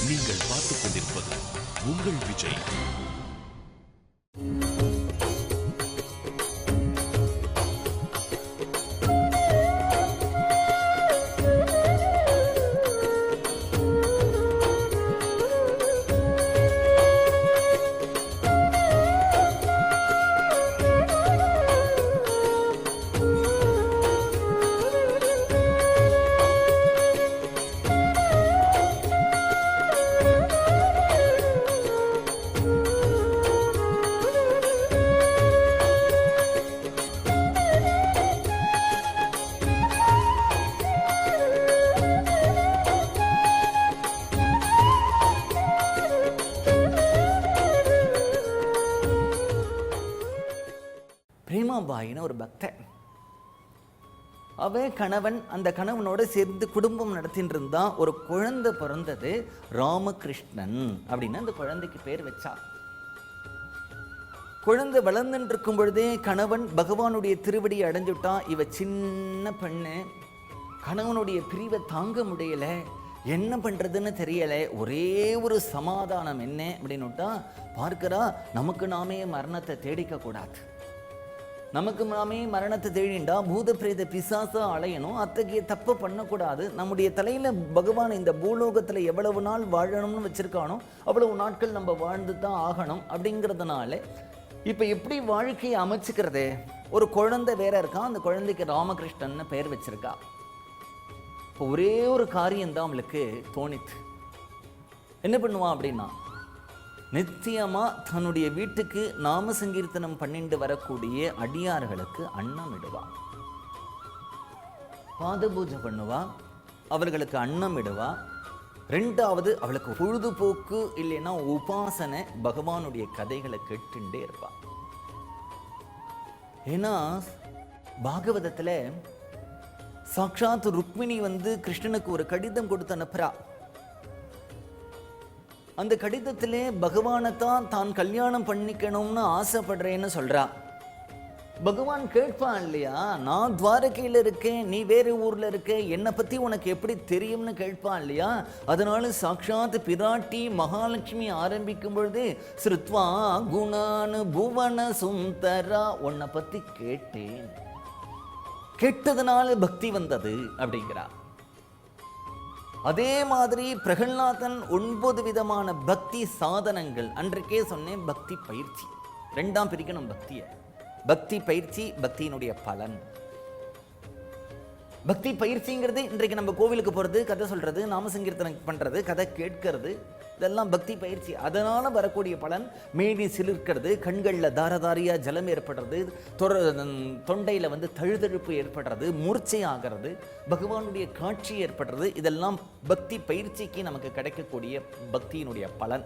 நீங்கள் பார்த்துக் கொண்டிருப்பது உங்கள் விஜய். பிரேமாபாயின்னு ஒரு பக்தன். அவன் கணவன், அந்த கணவனோட சேர்ந்து குடும்பம் நடத்திட்டு இருந்தான். ஒரு குழந்தை பிறந்தது, ராமகிருஷ்ணன் அப்படின்னு அந்த குழந்தைக்கு பேர் வச்சா. குழந்தை வளர்ந்துட்டு இருக்கும் பொழுதே கணவன் பகவானுடைய திருவடியை அடைஞ்சுட்டான். இவ சின்ன பெண்ணு, கணவனுடைய பிரிவை தாங்க முடியல, என்ன பண்றதுன்னு தெரியல. ஒரே ஒரு சமாதானம் என்ன அப்படின்னுட்டா, பார்க்கிறா நமக்கு நாமே மரணத்தை தேடிக்க கூடாது, நமக்கு நாமே மரணத்தை தேடிண்டா பூத பிரேத பிசாசா அலையணும், அத்தகைய தப்பு பண்ணக்கூடாது. நம்முடைய தலையில பகவான் இந்த பூலோகத்துல எவ்வளவு நாள் வாழணும்னு வச்சிருக்கானோ அவ்வளவு நாட்கள் நம்ம வாழ்ந்து தான் ஆகணும். அப்படிங்கிறதுனால இப்ப எப்படி வாழ்க்கையை அமைச்சுக்கிறது? ஒரு குழந்தை வேற இருக்கா, அந்த குழந்தைக்கு ராமகிருஷ்ணன் பெயர் வச்சிருக்கா. இப்போ ஒரே ஒரு காரியம்தான் அவளுக்கு தோணித்து. என்ன பண்ணுவான் அப்படின்னா, நித்தியமா தன்னுடைய வீட்டுக்கு நாம சங்கீர்த்தனம் பண்ணிட்டு வரக்கூடிய அடியார்களுக்கு அன்னம் இடுவா, பாத பூஜை பண்ணுவா, அவர்களுக்கு அன்னம் இடுவா. ரெண்டாவது அவளுக்கு பொழுதுபோக்கு இல்லைன்னா உபாசனை, பகவானுடைய கதைகளை கேட்டுட்டே இருப்பா. ஏன்னா பாகவதத்துல சாக்ஷாத் ருக்மிணி கிருஷ்ணனுக்கு ஒரு கடிதம் கொடுத்து அனுப்புறா. அந்த கடிதத்திலே பகவானைத்தான் தான் கல்யாணம் பண்ணிக்கணும்னு ஆசைப்படுறேன்னு சொல்றா. பகவான் கேட்பான் இல்லையா, நான் துவாரகையில் இருக்கேன், நீ வேறு ஊர்ல இருக்க, என்னை பத்தி உனக்கு எப்படி தெரியும்னு கேட்பான் இல்லையா. அதனால சாக்ஷாத் பிராட்டி மகாலட்சுமி ஆரம்பிக்கும் பொழுது ஸ்ருத்வா குணானு புவன சுந்தரா, உன்னை பத்தி கேட்டேன், கேட்டதுனால பக்தி வந்தது அப்படிங்கிறா. அதே மாதிரி பிரகலாதன் 9 விதமான பக்தி சாதனங்கள், அன்றைக்கே சொன்னேன், பக்தி பயிற்சி ரெண்டாம் பிரிக்கணும் பக்தியை. பக்தி பயிற்சி, பக்தியினுடைய பலன். பக்தி பயிற்சிங்கிறது இன்றைக்கு நம்ம கோவிலுக்கு போறது, கதை சொல்றது, நாம சங்கீர்த்தனம் பண்றது, கதை கேட்கறது, இதெல்லாம் பக்தி பயிற்சி. அதனால வரக்கூடிய பலன் மேனி சிலிர்க்கிறது, கண்கள்ல தாரதாரியா ஜலம் ஏற்படுறது, தொண்டையில தழுதழுப்பு ஏற்படுறது, மூர்ச்சை ஆகிறது, பகவானுடைய காட்சி ஏற்படுறது. இதெல்லாம் பக்தி பயிற்சிக்கு நமக்கு கிடைக்கக்கூடிய பக்தியினுடைய பலன்.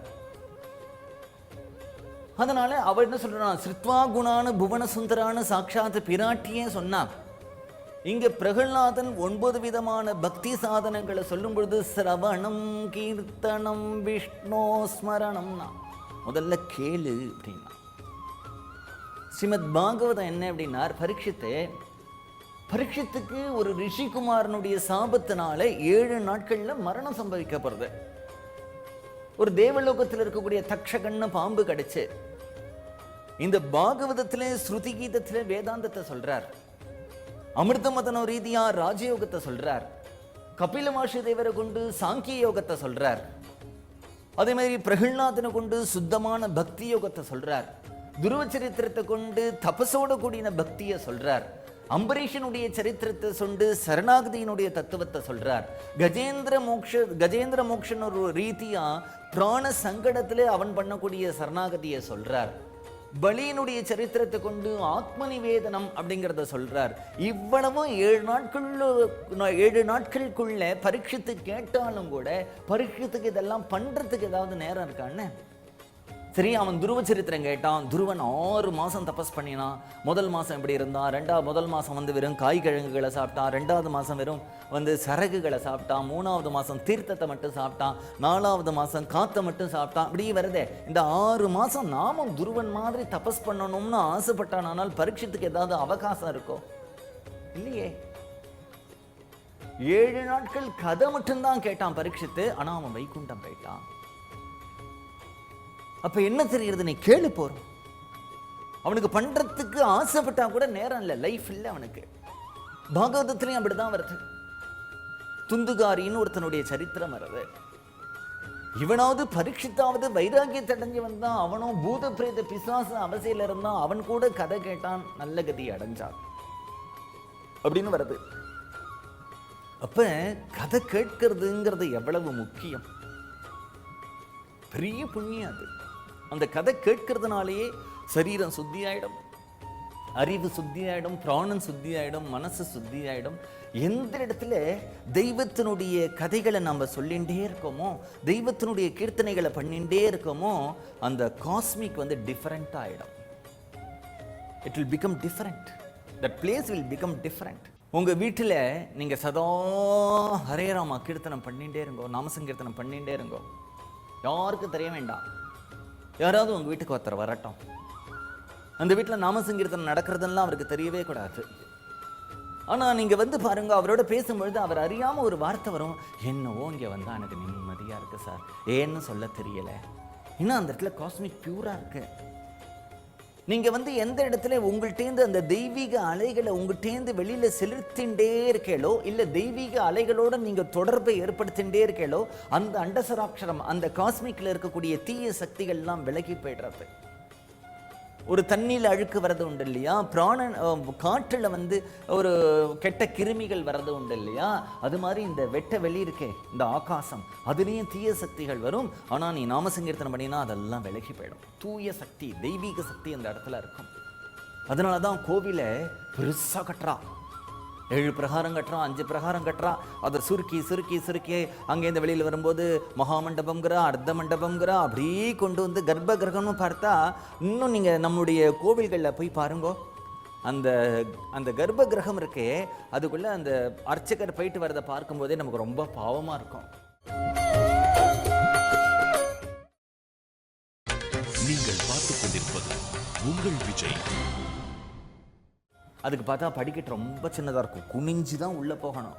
அதனால அவள் என்ன சொல்றான், ஸ்ருத்வா குணானு புவன சுந்தரானு சாட்சாத் பிராட்டியே சொன்னா. இங்க பிரகலாதன் 9 விதமான பக்தி சாதனங்களை சொல்லும் பொழுது சிரவணம், கீர்த்தனம், விஷ்ணு ஸ்மரணம்னா முதல்ல கேளு அப்படின்னா. ஸ்ரீமத் பாகவதம் என்ன அப்படின்னா, பரீட்சித்துக்கு ஒரு ரிஷிகுமாரனுடைய சாபத்தினால 7 நாட்கள்ல மரணம் சம்பவிக்கப்படுறது. ஒரு தேவலோகத்தில் இருக்கக்கூடிய தக்ஷகன்னு பாம்பு கிடைச்சு. இந்த பாகவதத்திலே ஸ்ருதி கீதத்திலே வேதாந்தத்தை சொல்றார், அமிர்த மதன ரீதியா ராஜயோகத்தை சொல்றார், கபில மகர்ஷி தேவரை கொண்டு சாங்கிய யோகத்தை சொல்றார், அதே மாதிரி பிரகலாதனை கொண்டு சுத்தமான பக்தி யோகத்தை சொல்றார், துருவ சரித்திரத்தை கொண்டு தபசோட கூடின பக்தியை சொல்றார், அம்பரீஷனுடைய சரித்திரத்தை சொண்டு சரணாகதியினுடைய தத்துவத்தை சொல்றார், கஜேந்திர மோக்ஷன் ஒரு ரீதியா பிராண சங்கடத்திலே அவன் பண்ணக்கூடிய சரணாகதியை சொல்றார், பலியினுடைய சரித்திரத்தை கொண்டு ஆத்ம நிவேதனம் அப்படிங்கிறத சொல்றார். இவ்வளவும் 7 நாட்களுக்குள்ள பரீட்சித்து கேட்டாலும் கூட பரீட்சித்துக்கு இதெல்லாம் பண்றதுக்கு ஏதாவது நேரம் இருக்கான்னு. சரி, அவன் துருவ சரித்திரம் கேட்டான். துருவன் 6 மாசம் தபஸ் பண்ணினான். முதல் மாசம் எப்படி இருந்தான், முதல் மாசம் வெறும் காய்கிழங்குகளை சாப்பிட்டான், 2வது மாசம் வெறும் சரகுகளை சாப்பிட்டான், 3வது மாசம் தீர்த்தத்தை மட்டும் சாப்பிட்டான், 4வது மாசம் காத்தை மட்டும் சாப்பிட்டான். இப்படி வருதே, இந்த 6 மாசம் நாமும் துருவன் மாதிரி தபஸ் பண்ணணும்னு ஆசைப்பட்டான். ஆனால் பரீட்சத்துக்கு ஏதாவது அவகாசம் இருக்கோ? இல்லையே. 7 நாட்கள் கதை மட்டும்தான் கேட்டான் பரீட்சித்து. ஆனா அவன் வைகுண்டம் போயிட்டான். அப்ப என்ன தெரியுது? நீ கேளு போறோம். அவனுக்கு பண்றதுக்கு ஆசைப்பட்டா கூட நேரம் இல்லை, லைஃப் இல்லை அவனுக்கு. பாகவதத்திலையும் அப்படிதான் வருது. துந்துகாரின்னு ஒருத்தனுடைய சரித்திரம் வருது. இவனாவது பரீட்சித்தாவது வைராகியத்தை அடைஞ்சு வந்தான். அவனும் பூத பிரேத பிசாசு அவசியில இருந்தான். அவன் கூட கதை கேட்டான், நல்ல கதியை அடைஞ்சான் அப்படின்னு வருது. அப்ப கதை கேட்கிறதுங்கிறது எவ்வளவு முக்கியம், பெரிய புண்ணியம் அது. அந்த கதை கேட்கறதுனாலேயே சரீரம் சுத்தி ஆயிடும், அறிவு சுத்தி ஆயிடும், பிராணன் சுத்தி ஆயிடும், மனசு சுத்தி ஆயிடும். எந்த இடத்துல தெய்வத்தினுடைய கதைகளை நம்ம சொல்லிகிட்டே இருக்கோமோ, தெய்வத்தினுடைய கீர்த்தனைகளை பண்ணிகிட்டே இருக்கோமோ, அந்த காஸ்மிக் வந்து டிஃபரெண்ட் ஆயிடும். It will become different. That place will become different. உங்க வீட்டில் நீங்க சதா ஹரே ராமா கீர்த்தனம் பண்ணிகிட்டே இருங்கோ, நாமசங்கீர்த்தனம் பண்ணிகிட்டே இருங்கோ. யாருக்கும் தெரிய வேண்டாம். யாராவது உங்க வீட்டுக்கு ஒருத்தர் வரட்டும், அந்த வீட்டில் நாமசங்கீர்த்தனம் நடக்கிறதுலாம் அவருக்கு தெரியவே கூடாது. ஆனால் நீங்கள் வந்து பாருங்க, அவரோட பேசும்பொழுது அவர் அறியாமல் ஒரு வார்த்தை வரும், என்னவோ இங்கே வந்தால் எனக்கு நிம்மதியாக இருக்குது சார், ஏன்னு சொல்ல தெரியலை. இன்னும் அந்த இடத்துல காஸ்மிக் பியூராக இருக்கு. நீங்கள் வந்து எந்த இடத்துல உங்கள்கிட்டேருந்து அந்த தெய்வீக அலைகளை உங்கள்கிட்டேருந்து வெளியில் செலுத்தின்றே இருக்கேளோ, இல்லை தெய்வீக அலைகளோடு நீங்கள் தொடர்பை ஏற்படுத்தின்றே இருக்கேளோ, அந்த அண்டசராட்சரம், அந்த காஸ்மிக்கில் இருக்கக்கூடிய தீய சக்திகள்லாம் விலகி போய்டுறது. ஒரு தண்ணியில் அழுக்கு வர்றது உண்டு இல்லையா, பிராணன் காற்றில் வந்து ஒரு கெட்ட கிருமிகள் வர்றது உண்டு இல்லையா, அது மாதிரி இந்த வெட்ட வெளி இருக்கே, இந்த ஆகாசம், அதுலேயும் தீய சக்திகள் வரும். ஆனால் நீ நாமசங்கீர்த்தனம் பண்ணினா அதெல்லாம் விலகி போயிடும். தூய சக்தி, தெய்வீக சக்தி அந்த இடத்துல இருக்கும். அதனால தான் கோவிலை பெருசாக கட்டுறா, 7 பிரகாரம் கட்டுறான், 5 பிரகாரம் கட்டுறான். அதை சுருக்கி சுருக்கி சுருக்கி அங்கேருந்து வெளியில் வரும்போது மகாமண்டபம்ங்கிறா, அர்த்த மண்டபம்ங்கிறா, அப்படியே கொண்டு வந்து கர்ப்ப கிரகம்னு பார்த்தா, இன்னும் நீங்கள் நம்முடைய கோவில்களில் போய் பாருங்கோ, அந்த அந்த கர்ப்ப கிரகம் இருக்கே, அதுக்குள்ளே அந்த அர்ச்சகர் போயிட்டு வரதை பார்க்கும்போதே நமக்கு ரொம்ப பாவமாக இருக்கும். நீங்கள் பார்த்துக் கொண்டிருப்பது உங்கள் விஜய். அதுக்கு பார்த்தா படிக்கட்டு ரொம்ப சின்னதாக இருக்கும், குனிஞ்சு தான் உள்ளே போகணும்.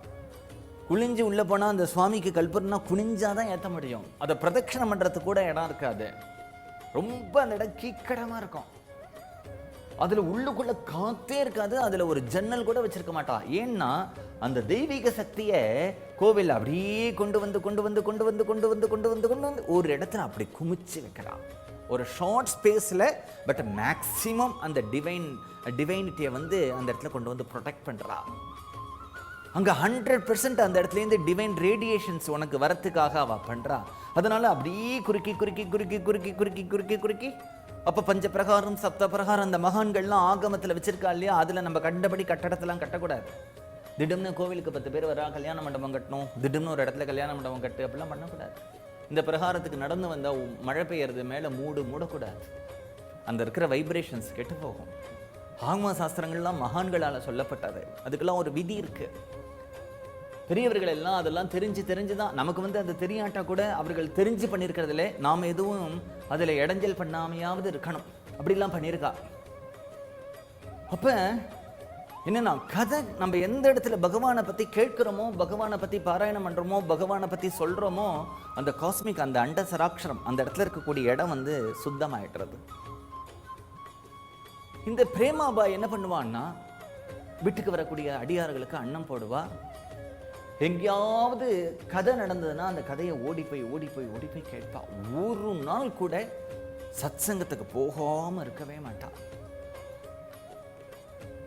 குனிஞ்சு உள்ளே போனால் அந்த சுவாமிக்கு கல்புரனா குனிஞ்சாதான் ஏற்ற முடியும். அதை பிரதட்சணம் பண்ணுறதுக்கு கூட இடம் இருக்காது, ரொம்ப அந்த இடம் கீக்கடமாக இருக்கும். அதில் உள்ளுக்குள்ளே காற்றே இருக்காது, அதில் ஒரு ஜன்னல் கூட வச்சிருக்க மாட்டா. ஏன்னா அந்த தெய்வீக சக்தியை கோவில் அப்படியே கொண்டு வந்து கொண்டு வந்து கொண்டு வந்து கொண்டு வந்து கொண்டு வந்து கொண்டு வந்து ஒரு இடத்துல அப்படி குமிச்சு வைக்கிறான். ஒரு ஷார்ட் ஸ்பேஸில், பட் மேக்சிமம் அந்த டிவைனிட்டியை வந்து அந்த இடத்துல கொண்டு வந்து ப்ரொடெக்ட் பண்ணுறா. அங்கே 100% அந்த இடத்துலேருந்து டிவைன் ரேடியேஷன்ஸ் உனக்கு வரத்துக்காக அவள் பண்ணுறா. அதனால அப்படியே குறுக்கி குறுக்கி குறுக்கி குறுக்கி குறுக்கி குறுக்கி குறுக்கி அப்போ பஞ்ச பிரகாரம் சப்த பிரகாரம் அந்த மகான்கள்லாம் ஆகமத்தில் வச்சிருக்கா இல்லையா, அதில் நம்ம கண்டபடி கட்டடத்தெல்லாம் கட்டக்கூடாது. திடம்னு கோவிலுக்கு 10 பேர் வரா, கல்யாண மண்டபம் கட்டணும், திடம்னு ஒரு இடத்துல கல்யாண மண்டபம் கட்டு, அப்படிலாம் பண்ணக்கூடாது. இந்த பிரகாரத்துக்கு நடந்து வந்தால் மழை பெய்யறது, மேலே மூடக்கூடாது. அந்த இருக்கிற வைப்ரேஷன்ஸ் கெட்டு போகும். ஆகம சாஸ்திரங்கள்லாம் மகான்களால் சொல்லப்பட்டது, அதுக்கெல்லாம் ஒரு விதி இருக்கு. பெரியவர்கள் எல்லாம் அதெல்லாம் தெரிஞ்சு தான் நமக்கு வந்து அது தெரியாட்டா கூட அவர்கள் தெரிஞ்சு பண்ணியிருக்கிறதுல நாம் எதுவும் அதில் இடைஞ்சல் பண்ணாமையாவது இருக்கணும், அப்படிலாம் பண்ணியிருக்கா. அப்போ என்னன்னா கதை, நம்ம எந்த இடத்துல பகவானை பற்றி கேட்கிறோமோ, பகவானை பற்றி பாராயணம் பண்ணுறோமோ, பகவானை பற்றி சொல்கிறோமோ, அந்த காஸ்மிக், அந்த அண்ட சராட்சரம், அந்த இடத்துல இருக்கக்கூடிய இடம் வந்து சுத்தமாயிடுறது. இந்த பிரேமாபாய் என்ன பண்ணுவான்னா, வீட்டுக்கு வரக்கூடிய அடியார்களுக்கு அன்னம் போடுவா. எங்கேயாவது கதை நடந்ததுன்னா அந்த கதையை ஓடி போய் கேட்பா. ஒரு நாள் கூட சத்சங்கத்துக்கு போகாமல் இருக்கவே மாட்டான்.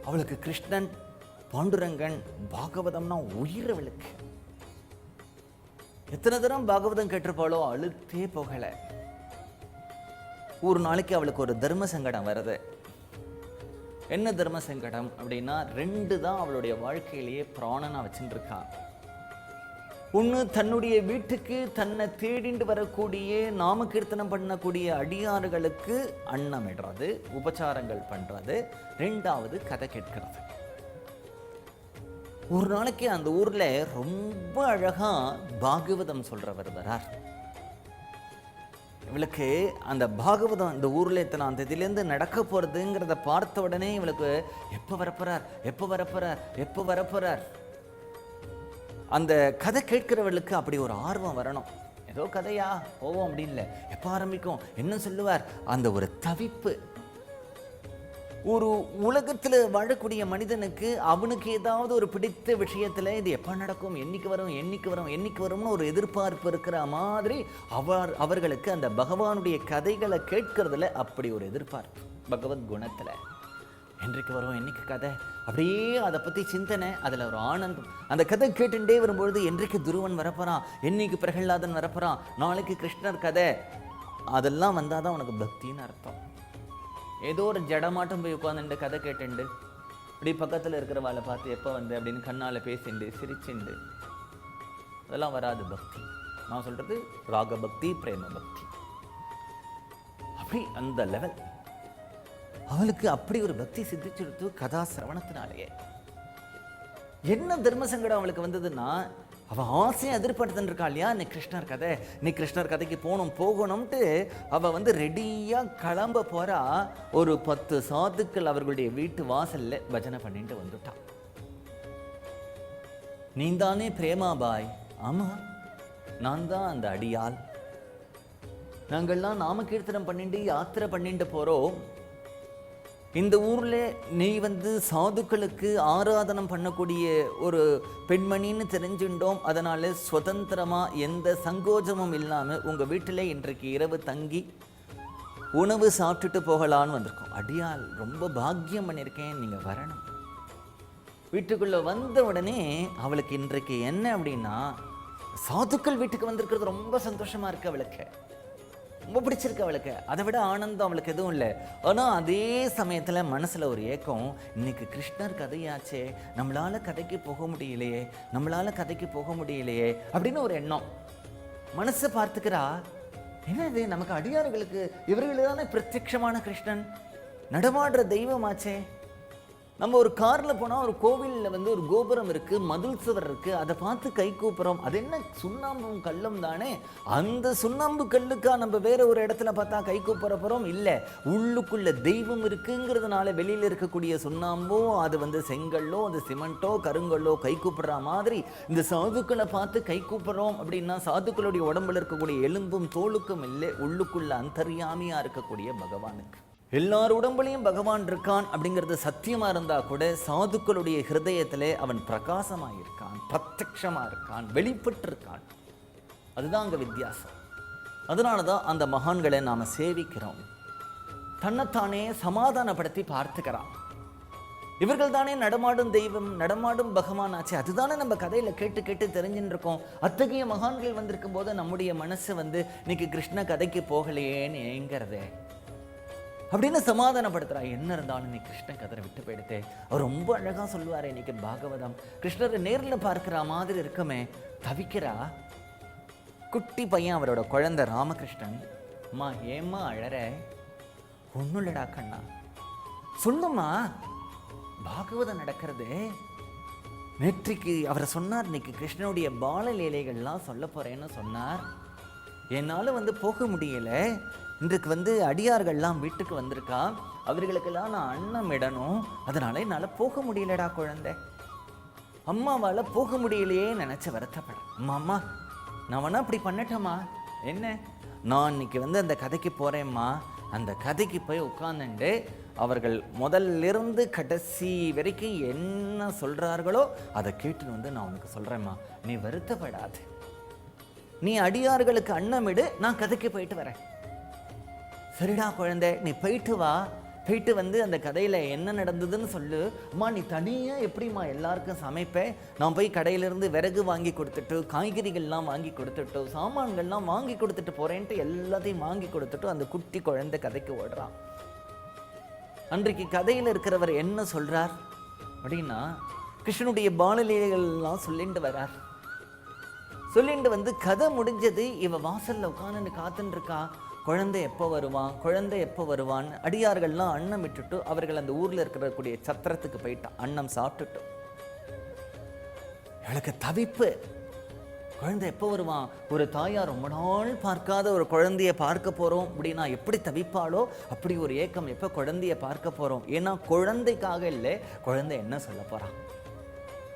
அவளுக்கு கிருஷ்ணன், பாண்டுரங்கன், பாகவதம்னா உயிர். அவளுக்கு எத்தனை தரம் பாகவதம் கேட்டிருப்பாளோ அழுத்தே போகல. ஒரு நாளைக்கு அவளுக்கு ஒரு தர்ம சங்கடம் வருது. என்ன தர்ம சங்கடம் அப்படின்னா, 2 தான் அவளுடைய வாழ்க்கையிலேயே பிராணனா வச்சுட்டு இருக்கா. ஒன்று, தன்னுடைய வீட்டுக்கு தன்னை தேடிண்டு வரக்கூடிய நாம கீர்த்தனம் பண்ணக்கூடிய அடியாறுகளுக்கு அன்னம் இடுறது, உபச்சாரங்கள் பண்றது. 2வது கதை கேட்கிறது. ஒரு நாளைக்கு அந்த ஊர்ல ரொம்ப அழகா பாகவதம் சொல்றவர் வரார். இவளுக்கு அந்த பாகவதம் இந்த ஊர்ல இத்தனாம் தேதியிலேருந்து நடக்க போறதுங்கிறத பார்த்த உடனே இவளுக்கு எப்போ வரப்போறார். அந்த கதை கேட்கிறவர்களுக்கு அப்படி ஒரு ஆர்வம் வரணும். ஏதோ கதையா போவோம் அப்படின்னு இல்லை, எப்போ ஆரம்பிக்கும், என்ன சொல்லுவார், அந்த ஒரு தவிப்பு. ஒரு உலகத்தில் வாழக்கூடிய மனிதனுக்கு அவனுக்கு ஏதாவது ஒரு பிடித்த விஷயத்தில் இது எப்போ நடக்கும், என்னைக்கு வரும் என்னைக்கு வரும் என்னைக்கு வரும்னு ஒரு எதிர்பார்ப்பு இருக்கிற மாதிரி அவர்களுக்கு அந்த பகவானுடைய கதைகளை கேட்கறதுல அப்படி ஒரு எதிர்பார்ப்பு. பகவத் குணத்தில் என்றைக்கு வரும் என்னைக்கு கதை, அப்படியே அதை பற்றி சிந்தனை, அதில் ஒரு ஆனந்தம். அந்த கதை கேட்டுட்டே வரும்பொழுது என்றைக்கு துருவன் வரப்போகிறான், என்னைக்கு பிரகலாதன் வரப்போகிறான், நாளைக்கு கிருஷ்ணர் கதை, அதெல்லாம் வந்தால் தான் உனக்கு பக்தின்னு அர்த்தம். ஏதோ ஒரு ஜடமாட்டம் போய் உட்காந்துட்டு கதை கேட்டுண்டு இப்படி பக்கத்தில் இருக்கிறவாளை பார்த்து எப்போ வந்து அப்படின்னு கண்ணால் பேசிண்டு சிரிச்சுண்டு, அதெல்லாம் வராது பக்தி. நான் சொல்கிறது ராக பக்தி, பிரேம பக்தி. அப்படி அந்த லெவல் அவளுக்கு அப்படி ஒரு பக்தி சித்திச்சிருத்து கதா சிரவணத்தினாலேயே. என்ன தர்ம சங்கடம் அவளுக்கு வந்ததுன்னா, அவள் ஆசையை எதிர்பார்த்துன்னு இருக்கா இல்லையா, நீ கிருஷ்ணர் கதை, நீ கிருஷ்ணர் கதைக்கு போகணும்ட்டு அவள் வந்து ரெடியாக கிளம்ப போகிறா. ஒரு 10 சாதுக்கள் அவர்களுடைய வீட்டு வாசல்ல பஜனை பண்ணிட்டு வந்துட்டான். நீந்தானே பிரேமாபாய்? ஆமாம், நான் தான் அந்த அடியாள். நாங்கள்லாம் நாம கீர்த்தனம் பண்ணிட்டு யாத்திரை பண்ணிட்டு போகிறோம். இந்த ஊரில் நீ வந்து சாதுக்களுக்கு ஆராதனம் பண்ணக்கூடிய ஒரு பெண்மணின்னு தெரிஞ்சுட்டோம். அதனால் சுதந்திரமாக எந்த சங்கோஜமும் இல்லாமல் உங்கள் வீட்டில் இன்றைக்கு இரவு தங்கி உணவு சாப்பிட்டுட்டு போகலான்னு வந்திருக்கோம். அடியால், ரொம்ப பாக்கியம் பண்ணியிருக்கேன், நீங்கள் வரணும். வீட்டுக்குள்ளே வந்த உடனே அவளுக்கு இன்றைக்கு என்ன அப்படின்னா, சாதுக்கள் வீட்டுக்கு வந்திருக்கிறது ரொம்ப சந்தோஷமாக இருக்குது அவளுக்கு, ரொம்ப பிடிச்சிருக்கு அவளுக்கு. அதை விட ஆனந்தம் அவளுக்கு எதுவும் இல்லை. ஆனால் அதே சமயத்தில் மனசில் ஒரு ஏக்கம், இன்னைக்கு கிருஷ்ணர் கதையாச்சே, நம்மளால் கதைக்கு போக முடியலையே, நம்மளால் கதைக்கு போக முடியலையே அப்படின்னு ஒரு எண்ணம். மனசை பார்த்துக்கிறா, என்னது நமக்கு அடியார்களுக்கு இவர்கள் தானே பிரத்யட்சமான கிருஷ்ணன், நடமாடுற தெய்வமாச்சே. நம்ம ஒரு காரில் போனால் ஒரு கோவிலில் வந்து ஒரு கோபுரம் இருக்குது, மதில் சுவர் இருக்குது, அதை பார்த்து கை கூப்புறோம். அது என்ன சுண்ணாம்பும் கல்லும் தானே, அந்த சுண்ணாம்பு கல்லுக்கா நம்ம வேற ஒரு இடத்துல பார்த்தா கை கூப்புற போகிறோம்? இல்லை, உள்ளுக்குள்ள தெய்வம் இருக்குங்கிறதுனால வெளியில் இருக்கக்கூடிய சுண்ணாம்போ அது வந்து செங்கல்லோ அது சிமெண்ட்டோ கருங்கல்லோ கை கூப்பிடுற மாதிரி இந்த சாதுக்களை பார்த்து கை கூப்புறோம் அப்படின்னா, சாதுக்களுடைய உடம்புல இருக்கக்கூடிய எலும்பும் தோலுக்கும் இல்லை, உள்ளுக்குள்ள அந்தர்யாமியாக இருக்கக்கூடிய பகவானுக்கு. எல்லார் உடம்புலையும் பகவான் இருக்கான் அப்படிங்கிறது சத்தியமா இருந்தா கூட சாதுக்களுடைய ஹிருதயத்திலே அவன் பிரகாசமாக இருக்கான், பிரத்யக்ஷமா இருக்கான், வெளிப்பட்டு இருக்கான். அதுதான் அங்க வித்தியாசம். அதனாலதான் அந்த மகான்களை நாம சேவிக்கிறோம். தன்னைத்தானே சமாதானப்படுத்தி பார்த்துக்கிறான். இவர்கள் தானே நடமாடும் தெய்வம், நடமாடும் பகவான் ஆச்சு. அதுதானே நம்ம கதையில கேட்டு கேட்டு தெரிஞ்சுட்டு இருக்கோம். அத்தகைய மகான்கள் வந்திருக்கும் போது நம்முடைய மனசு வந்து இன்னைக்கு கிருஷ்ண கதைக்கு போகலையேன்னு ஏங்கிறதே அப்படின்னு சமாதானப்படுத்துறா. என்ன இருந்தாலும் நீ கிருஷ்ணன் கதரை விட்டு போயிடுத்தே. அவர் ரொம்ப அழகா சொல்லுவார், இன்னைக்கு பாகவதம் இல்லைன்றதை நேரில் பார்க்கிற மாதிரி இருக்குமே. தவிக்கிறா. குட்டி பையன், அவரோட குழந்தை ராமகிருஷ்ணன். அம்மா ஏம்மா அழற? ஒன்றும் இல்லடா கண்ணா, சொல்லுமா பாகவதம் நடக்கிறது. நேற்றைக்கு அவரை சொன்னார், இன்னைக்கு கிருஷ்ணனுடைய பால லீலைகள்லாம் சொல்ல போறேன்னு சொன்னார். என்னால் வந்து போக முடியல. இன்றைக்கு வந்து அடியார்கள்லாம் வீட்டுக்கு வந்திருக்கா, அவர்களுக்கெல்லாம் நான் அன்னம் இடணும், அதனால என்னால் போக முடியலடா குழந்தை. அம்மாவால் போக முடியலையே நினச்சி வருத்தப்பட. அம்மா நான் வேணா அப்படி பண்ணட்டேம்மா? என்ன, நான் இன்னைக்கு வந்து அந்த கதைக்கு போகிறேம்மா. அந்த கதைக்கு போய் உட்கார்ந்துட்டு அவர்கள் முதல்லிருந்து கடைசி வரைக்கும் என்ன சொல்கிறார்களோ அதை கேட்டுன்னு வந்து நான் உனக்கு சொல்கிறேம்மா. நீ வருத்தப்படாது, நீ அடியார்களுக்கு அன்னமிடு, நான் கதைக்கு போயிட்டு வரேன். சரிடா குழந்தை, நீ போயிட்டு வா, போயிட்டு வந்து அந்த கதையில் என்ன நடந்ததுன்னு சொல்லு. அம்மா நீ தனியாக எப்படிம்மா எல்லாருக்கும் சமைப்பேன்? நான் போய் கடையிலேருந்து விறகு வாங்கி கொடுத்துட்டு, காய்கறிகள்லாம் வாங்கி கொடுத்துட்டு, சாமான்கள்லாம் வாங்கி கொடுத்துட்டு போகிறேன்ட்டு எல்லாத்தையும் வாங்கி கொடுத்துட்டு அந்த குட்டி குழந்தை கதைக்கு ஓடுறான். அன்றைக்கு கதையில் இருக்கிறவர் என்ன சொல்கிறார் அப்படின்னா, கிருஷ்ணனுடைய பாலலீலைகள்லாம் சொல்லிட்டு வர்றார். சொல்லிட்டு வந்து கதை முடிஞ்சது. இவ வாசலில் உட்காந்து காத்துன்னு இருக்கா. குழந்தை எப்போ வருவான், குழந்தை எப்போ வருவான். அடியார்கள்லாம் அன்னம் விட்டுட்டு அவர்கள் அந்த ஊரில் இருக்கக்கூடிய சத்திரத்துக்கு போயிட்டான், அன்னம் சாப்பிட்டுட்டு. எனக்கு தவிப்பு, குழந்தை எப்போ வருவான். ஒரு தாயார் ரொம்ப நாள் பார்க்காத ஒரு குழந்தைய பார்க்க போகிறோம் அப்படின்னா எப்படி தவிப்பாளோ அப்படி ஒரு ஏக்கம், எப்போ குழந்தைய பார்க்க போகிறோம். ஏன்னா குழந்தைக்காக இல்லை, குழந்தை என்ன சொல்ல போகிறான்.